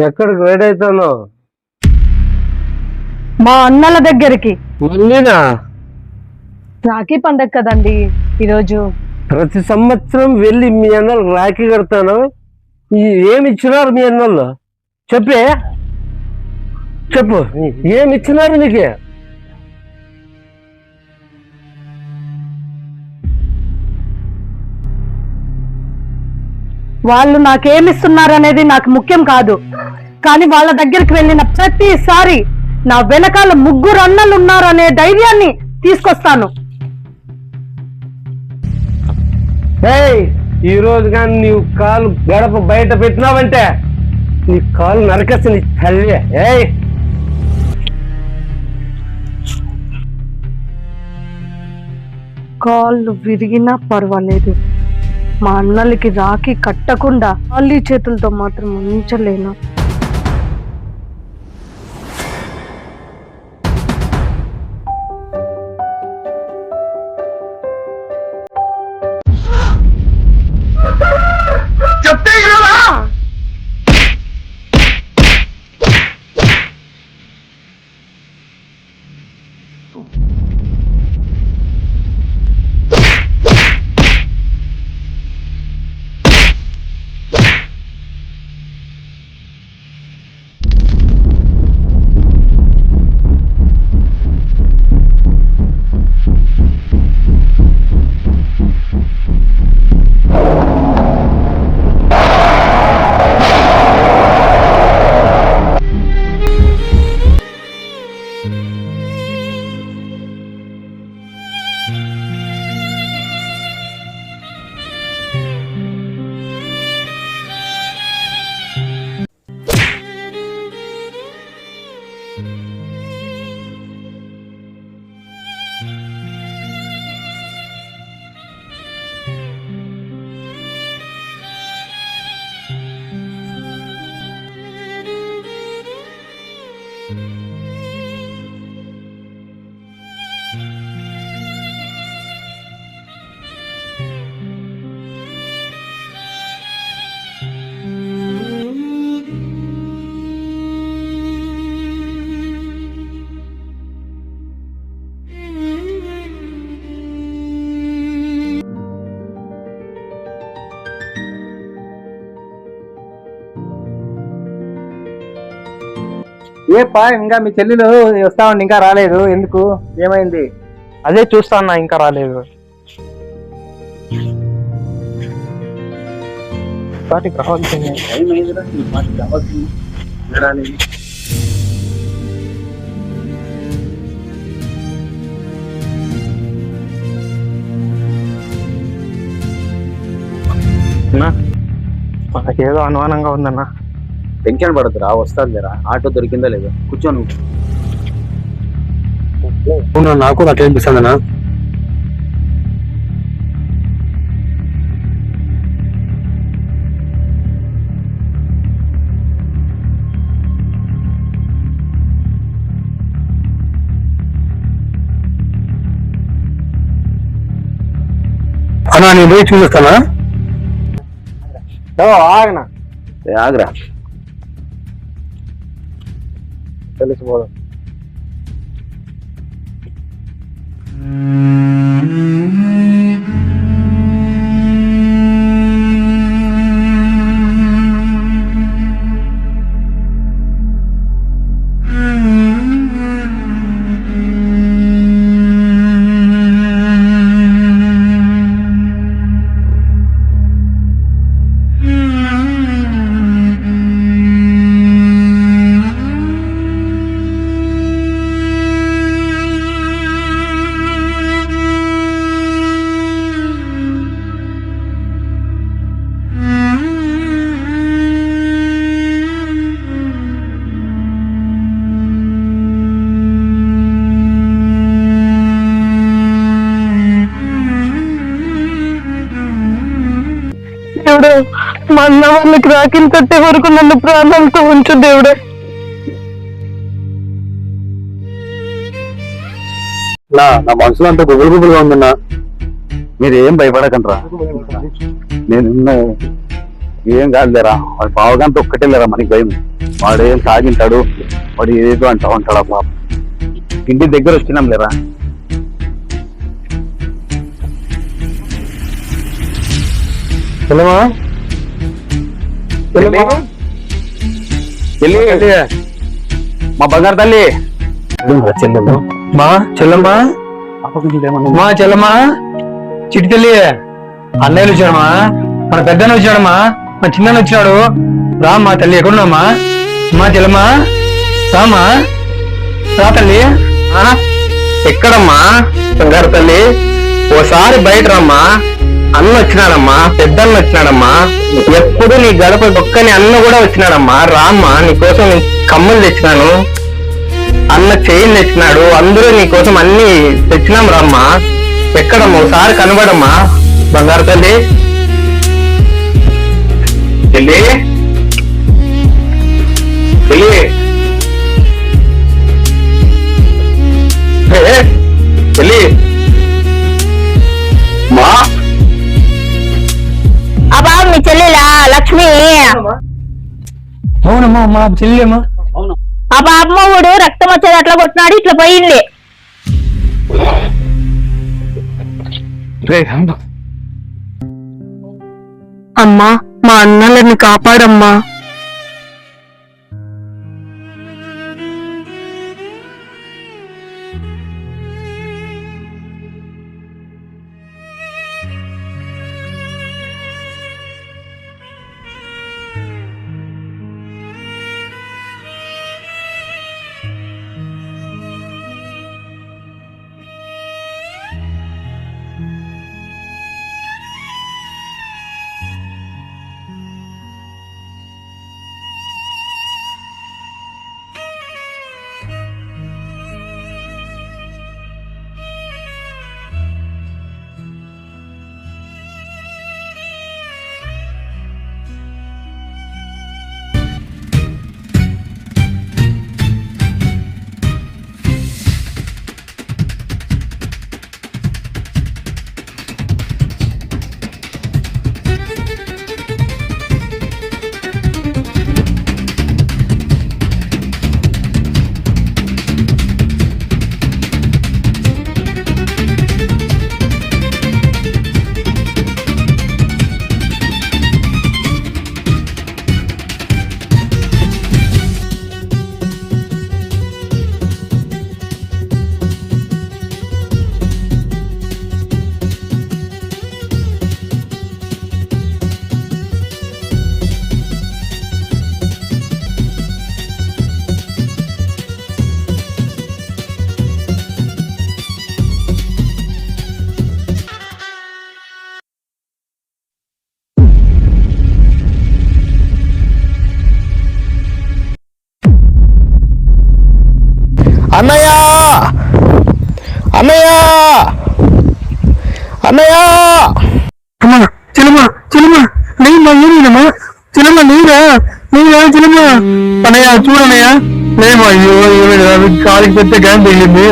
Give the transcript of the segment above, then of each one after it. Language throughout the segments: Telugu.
ఎక్కడికి రెడీ అవుతాను? మా అన్నల దగ్గరికి. మళ్ళీనా? రాఖీ పండగ కదండి ఈరోజు. ప్రతి సంవత్సరం వెళ్ళి మీ అన్నలు రాఖీ కడతాను. ఏమి ఇచ్చినారు మీ అన్నలు? చెప్పు ఏమి ఇచ్చినారు నీకు? వాళ్ళు నాకేమిస్తున్నారు అనేది నాకు ముఖ్యం కాదు, కానీ వాళ్ళ దగ్గరికి వెళ్ళిన ప్రతిసారి నా వెనకాల 3 అన్నలు ఉన్నారు అనే ధైర్యాన్ని తీసుకొస్తాను. ఈ రోజు కానీ నీవు కాలు గడప బయట పెట్టినావంటే నీ కాలు నరకసి నీ తల్లి. కాళ్ళు విరిగినా పర్వాలేదు, మా అన్నలకి రాఖీ కట్టకుండా ఖాళీ చేతులతో మాత్రం ఉంచలేను. ఇంకా మీ చెల్లెలు వస్తామండి, ఇంకా రాలేదు. ఎందుకు, ఏమైంది? అదే చూస్తా అన్నా, ఇంకా రాలేదు. మనకేదో అనుమానంగా ఉందన్నా. టెన్షన్ పడద్దురా, వస్తుంది లేరా. ఆటో దొరికిందా లేదా? కూర్చోను. నాకు అట్లా అనిపిస్తుందన్నా. అన్నా నేను పోయి చూపిస్తానా? ఆగనా, ఆగరా, తెలిసిపోదాం. మా అన్న వాళ్ళకి రాఖీలు కట్టే వరకు నన్ను ప్రాణాలతో ఉంచు దేవుడా. నా మనసులో అంత గుబులుగా ఉందన్నా, మీరు ఏం భయపడకండి. నేను ఏం కాదులేరా, వాడు బావగాంత ఒక్కటే లేరా మనకి భయం. వాడు ఏం తాగింటాడు, వాడు ఏదో అంటా ఉంటాడు. పాప ఇంటి దగ్గర వచ్చినాం లేరా. చెల్లెమా మా బంగారు తల్లి చెల్లెమ్మ, మా చెల్లమ్మా మా చెల్లమ్మా చిట్టి తల్లి, అన్నయ్యలు వచ్చాడమ్మా, మన పెద్దన్న వచ్చాడమ్మా, మన చిన్న వచ్చినాడు. రామ్మా తల్లి, ఎక్కడున్నామా? మా చెల్లమ్మా రామా, రా తల్లి. ఎక్కడమ్మా బంగారు తల్లి? ఓసారి బయట రమ్మా. అన్న వచ్చినాడమ్మా, పెద్దన్న వచ్చినాడమ్మా. ఎప్పుడు నీ గడప ఒక్కని అన్న కూడా వచ్చినాడమ్మా. రామ్మా, నీకోసం కమ్మలు తెచ్చినాను, అన్న చైన్ తెచ్చినాడు, అందరూ నీకోసం అన్ని తెచ్చినాం. రామ్మా, ఎక్కడమ్మా? ఒకసారి కనబడమ్మా బంగారు తల్లి. చెల్లి చెల్లి చెల్లి మా అబ్బా మీ చెల్లెలా లక్ష్మి? అవునమ్మా మా చెల్లెమ్మా. అబ్బా అమ్మవుడు రక్తం వచ్చేది అట్లా కొట్టినాడు, ఇట్లా పోయింది. అమ్మా, మా అన్నలని కాపాడమ్మా. అన్నయ్య అన్నయ్య అన్నయ్య చెల్లమ్మా చెల్లమ్మా నీమా ఏమేనమ్మా? చెల్లమ్మా నీరా నీరా చెల్లమ్మా? అన్నయ్య చూడన్నయ్య, లేమా? అయ్యో ఏమైనా కాలికి పెద్ద గ్యాన్ తగిలింది.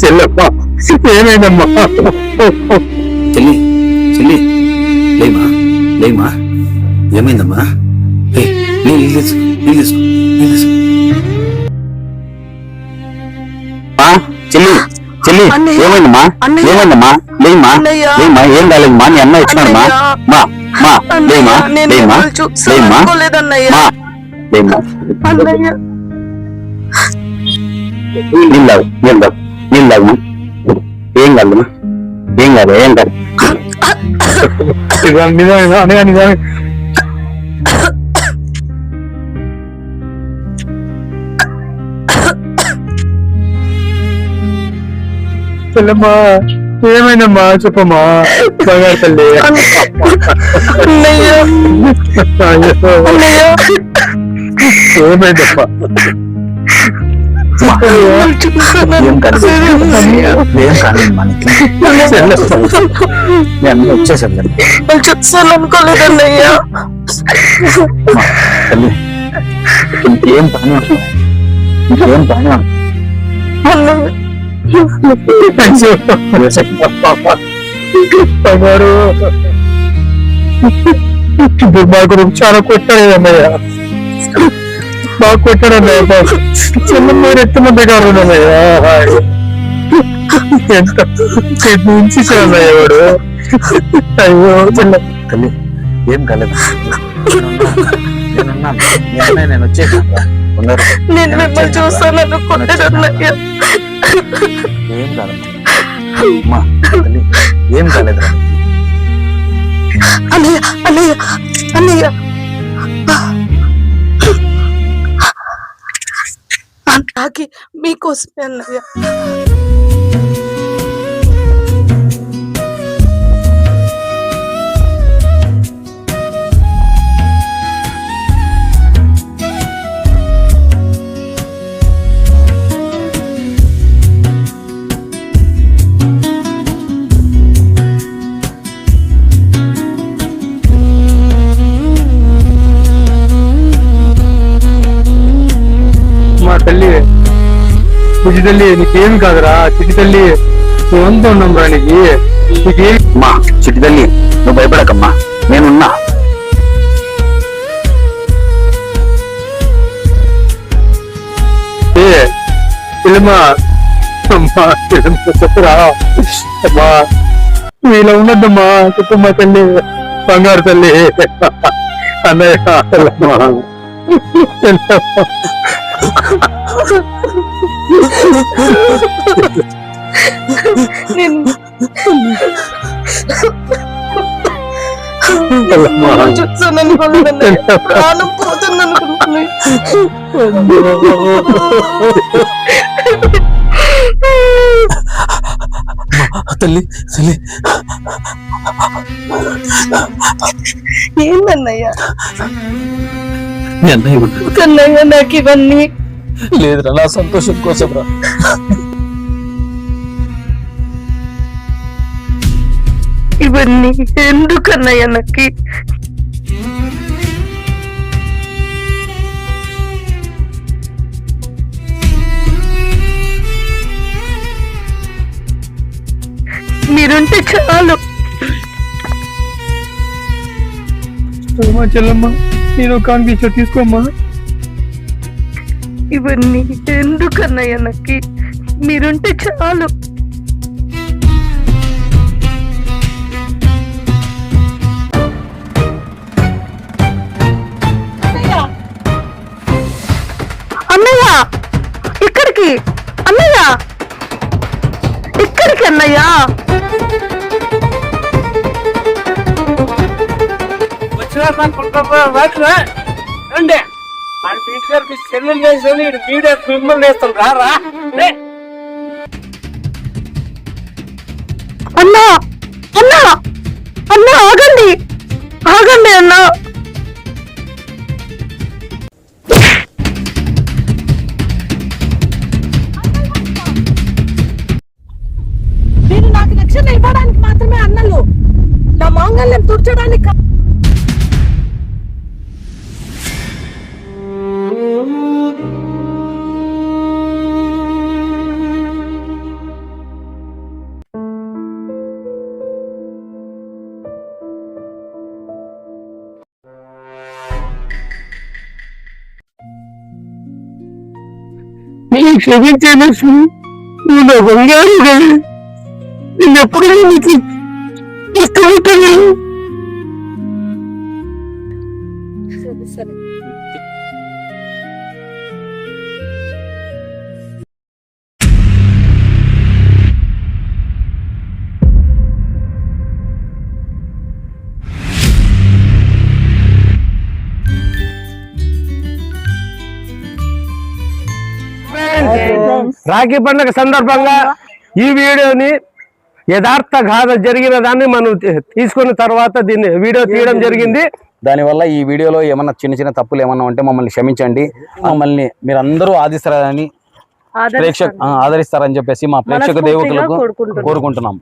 చెల్లమ్మా ఏమైందమ్మా? చెల్లి చెల్లి లేమా లేమా, ఏమైందమ్మా? నీళ్ళు తీసుకో నీళ్ళు తీసుకో నీళ్ళు తీసుకో. చెల్లి చెల్లి ఏమైందమ్మా? ఏమైందమ్మా? లేమా లేమా, ఏం కాలేదమ్మా. నీ అన్న వచ్చినాడమ్మా. మా మా లేమా లేమా లేమా మా లేమా. నీళ్ళు ఏం కాదమ్మా, ఏం కాదు ఏం కాదు. నిజమే అనగా నిజమే. చెల్లమ్మా ఏమైందమ్మా? చెప్పమ్మా బంగారు తల్లి. ఏమైందమ్మా? ఏం కాదు ఏం కాదమ్మా నీకు. నేను వచ్చేసాను చూసాననుకోలేదన్నయ్యా. తల్లి ఇంకేం పని ఉంటుంది, ఇంకేం పని బాగా చాలా కొట్టాడు అన్నయ్య, బాగా కొట్టాడు అన్నయ్య. చిన్న ఎత్తుమంది గారు అన్నయ్య, ఎంత ఉంచేసాడన్నయ్య వాడు. అయ్యో చిన్న తల్లి ఏం కాలేదు, నేను వచ్చేసాను. నేను మిమ్మల్ని చూసాననుకోలేదన్నయ్యా. ఏం కాదమ్మా, అమ్మా తల్లి ఏం కాలేదు. అన్నయ్య అన్నయ్య అన్నయ్య నాకి మీకోసమే అన్నయ్య. మా తల్లి బుజ్జి తల్లి నీకేం కాదురా, చిట్టి తల్లి నువ్వంతా ఉన్నాం రా నీకేం. అమ్మా చిట్టి తల్లి నువ్వు భయపడకమ్మా, నేనున్నా. చెల్లెమ్మా, అమ్మా చెల్లెమ్మ చెప్పురా అమ్మా, నువ్వు ఇలా ఉండద్దమ్మా, చెప్పమ్మా తల్లి, బంగారు తల్లి. అన్నయ్య చూసాననుకోలేదన్నయ్య. ప్రాణం పోతుందనుకుంటున్నాయి. తల్లి తల్లి ఏందన్నయ్య మీ అన్నయ్య ఉన్నాడు. కన్నయ్య నాకు ఇవన్నీ లేదురా, నా సంతోషం కోసం రా. ఇవన్నీ ఎందుకన్నయ్య నాకు? మీరుంటే చాలు. అమ్మా చెల్లమ్మ, నేను కాన్ఫిషన్ తీసుకోమ్మా. ఇవన్నీ ఎందుకన్నయ్య నాకు? మీరుంటే చాలు. అన్నయ్య ఇక్కడికి, అన్నయ్య ఇక్కడికి, అన్నయ్య రండి మన పీటి గారికి చెల్లెలు వేసుకొని మీడియా మిమ్మల్ని వేస్తాం రారా. అన్నా అన్నా అన్నా ఆగండి, ఆగండి అన్నా. మీరు నాకు రక్షణ ఇవ్వడానికి మాత్రమే అన్నలు, నా మాంగళ్యం తుడ్చడానికి క్షమించాను, నువ్వు నా బంగారు నిన్నెప్పుడు నీకు ఇష్టమవుతాను. రాఖీ పండుగ సందర్భంగా ఈ వీడియోని యథార్థ గాథ జరిగిన దాన్ని మనం తీసుకున్న తర్వాత దీన్ని వీడియో తీయడం జరిగింది. దానివల్ల ఈ వీడియోలో ఏమన్నా చిన్న చిన్న తప్పులు ఏమన్నా ఉంటే మమ్మల్ని క్షమించండి. మమ్మల్ని మీరందరూ ఆదిస్తారని ఆదరిస్తారు. ఆదరిస్తారని చెప్పేసి మా ప్రేక్షక మనస్ఫూర్తిగా దేవతలకు కోరుకుంటున్నాం. కోరుకుంటున్నాం.